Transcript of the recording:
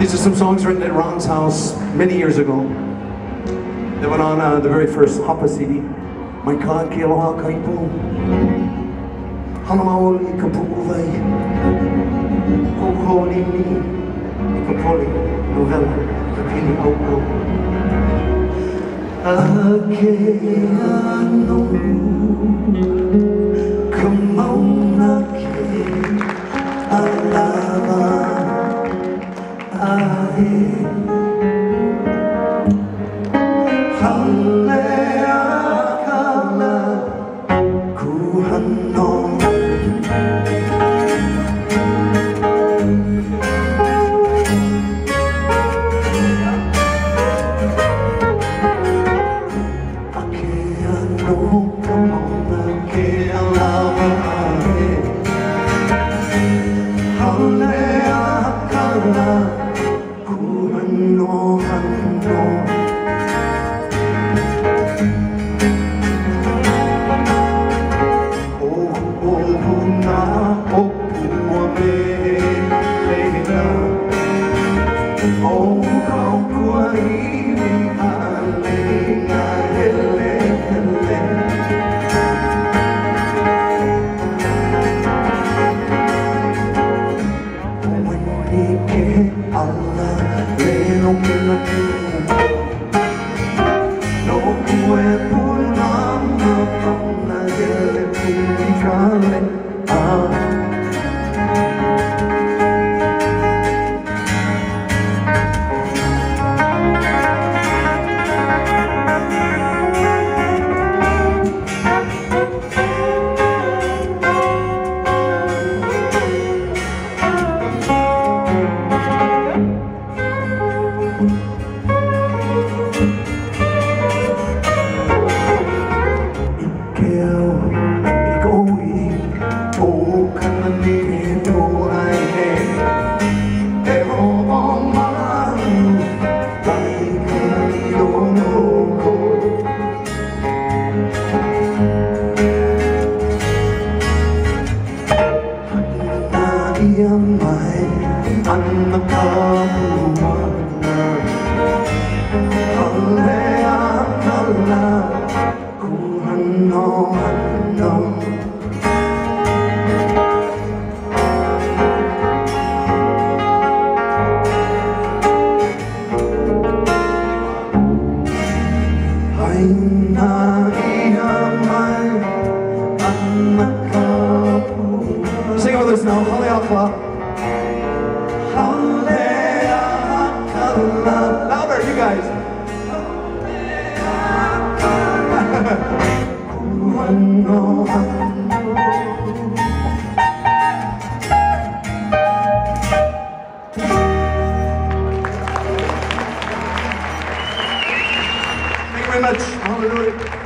These are some songs written at Ron's house many years ago. They went on the very first Hapa CD. My God, Aloha Kaipu. Hanamaoli Kapuvai. Hoholi ni. Kapoli. Novella. Kapini Oko. Akeano. Kamauna ke. Alava. Ahe. Haleakala. Kuhano. Sing with us now, Haleakala. Haleakala. Louder, you guys. Thank you very much. Hallelujah.